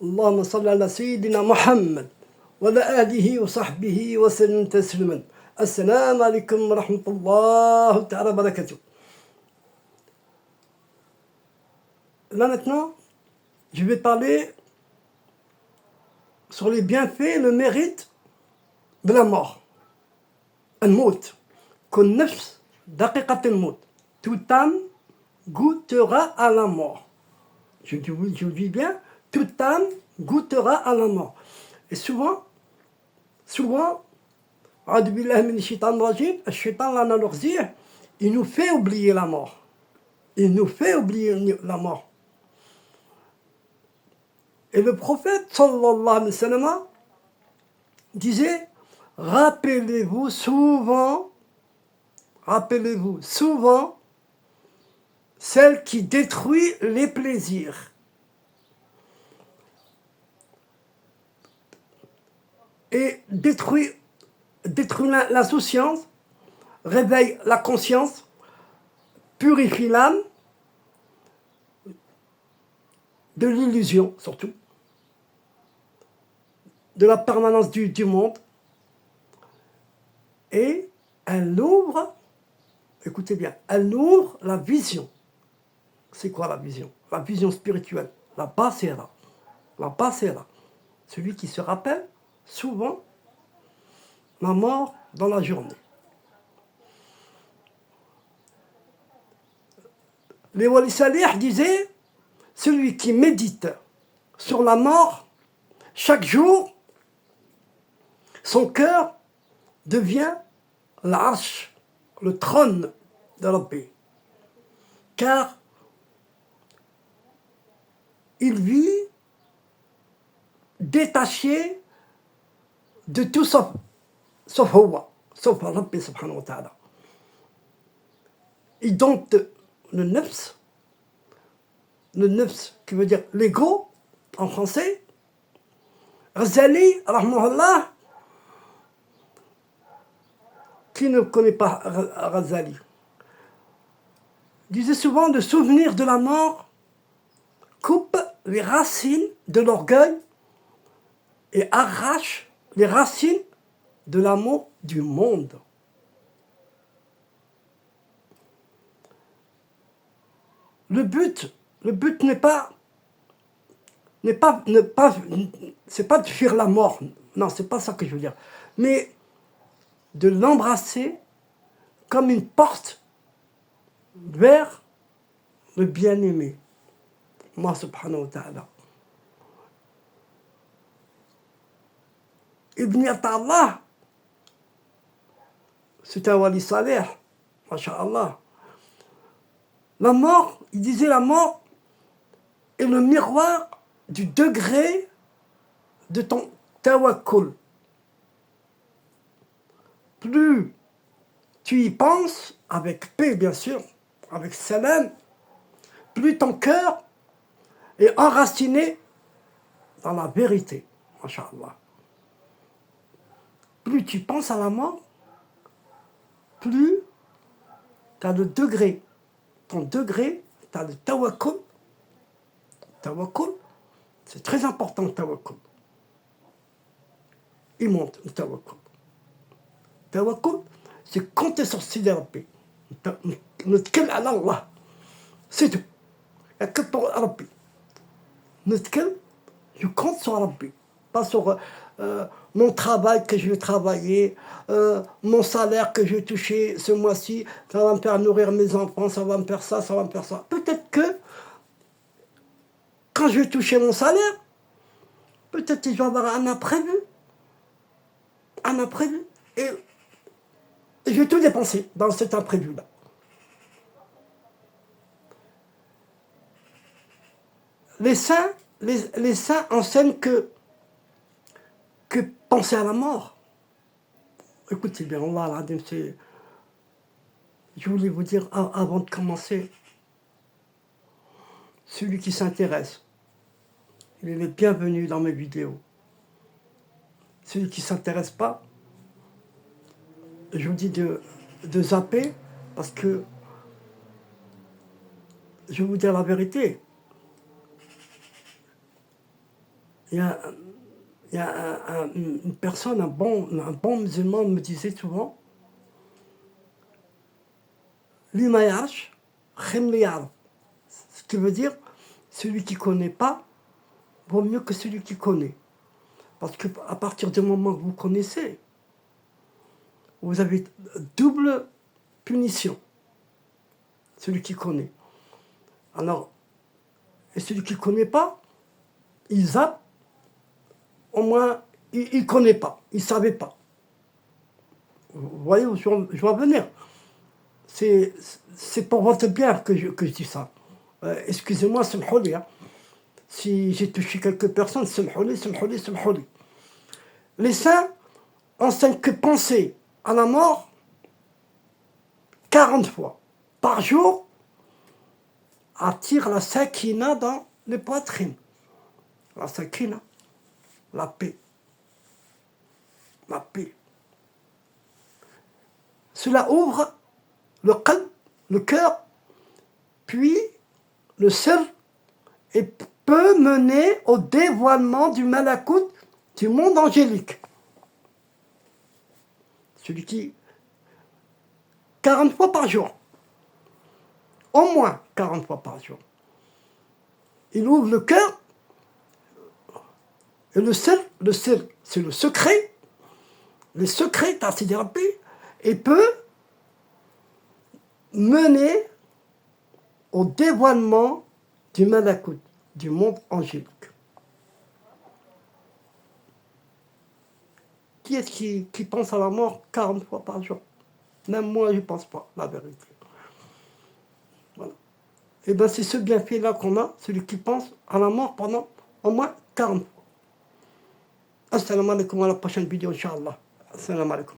اللهم صل على سيدنا محمد وعلى آله وصحبه وسلم تسليما. Assalamu alaikum wa rahmatullahi ta'ala wa barakatuh. Là maintenant, je vais parler sur les bienfaits et le mérite de la mort. Al-Maut. Kun nafs daqiqat al-Maut. Toute âme goûtera à la mort. Je dis bien, toute âme goûtera à la mort. Et souvent, il nous fait oublier la mort. Il nous fait oublier la mort. Et le prophète, sallallahu alayhi wa sallam, disait, rappelez-vous souvent, celle qui détruit les plaisirs. Et détruit l'insouciance, réveille la conscience, purifie l'âme de l'illusion surtout, de la permanence du monde, et elle ouvre, écoutez bien, elle ouvre la vision. C'est quoi la vision? La vision spirituelle, la basira, celui qui se rappelle souvent la mort dans la journée. Les Wali Salih disaient, celui qui médite sur la mort chaque jour, son cœur devient l'arche, le trône de Rabbi. Car il vit détaché de tout sauf Rabbi subhanahu wa ta'ala. Il dompte le nefs qui veut dire l'ego en français. Ghazali, rahmahullah, qui ne connaît pas Ghazali, disait souvent de souvenir de la mort coupe les racines de l'orgueil et arrache les racines de l'amour du monde. Le but c'est pas de fuir la mort, non, c'est pas ça que je veux dire, mais de l'embrasser comme une porte vers le bien-aimé, Allah subhanahu wa ta'ala. Ibn Ata'Allah, c'est un wali salih, masha'Allah. La mort, il disait, la mort est le miroir du degré de ton tawakkul. Plus tu y penses, avec paix bien sûr, avec salam, plus ton cœur est enraciné dans la vérité, masha'Allah. Plus tu penses à la mort, plus tu as le degré. Ton degré, tu as le tawakkul. Tawakkul, c'est très important le tawakkul. Il monte le tawakkul. Tawakkul, c'est compter sur Sidi Rabbi. نتكل على الله. C'est tout. Il n'y a que pour Rabbi. نتكل, je compte sur Rabbi. Pas sur mon travail que je vais travailler, mon salaire que je vais toucher ce mois-ci, ça va me faire nourrir mes enfants, ça va me faire ça, ça va me faire ça. Peut-être que quand je vais toucher mon salaire, peut-être que je vais avoir un imprévu. Et je vais tout dépenser dans cet imprévu-là. Les saints enseignent que penser à la mort. Écoutez bien, Allah, je voulais vous dire avant de commencer, celui qui s'intéresse, il est le bienvenu dans mes vidéos. Celui qui ne s'intéresse pas, je vous dis de zapper, parce que je vais vous dire la vérité. il y a, il y a une personne, un bon musulman me disait souvent, L'Imayash, Khemliyar. Ce qui veut dire, celui qui ne connaît pas vaut mieux que celui qui connaît. Parce qu'à partir du moment que vous connaissez, vous avez double punition. Celui qui connaît. Alors, et celui qui ne connaît pas, il zappe, au moins, il ne connaît pas, il ne savait pas. Vous voyez où je vais en venir. C'est pour votre bien que je dis ça. Excusez-moi, samhouli, hein. Si j'ai touché quelques personnes, samhouli. Les saints enseignent que penser à la mort 40 fois par jour attire la sakina dans les poitrines. La sakina, la paix. La paix. Cela ouvre le qalb, le cœur, puis le cerf, et peut mener au dévoilement du malakout, du monde angélique. Celui qui, 40 fois par jour, au moins 40 fois par jour, il ouvre le cœur, et le cerf, c'est le secret d'Assidi et peut mener au dévoilement du malakout, du monde angélique. Qui est-ce qui pense à la mort 40 fois par jour? Même moi, je ne pense pas, la vérité. Voilà. Et bien, c'est ce bienfait-là qu'on a, celui qui pense à la mort pendant au moins 40 fois. Assalamu alaikum, à la prochaine vidéo, Inch'Allah. Assalamu alaikum.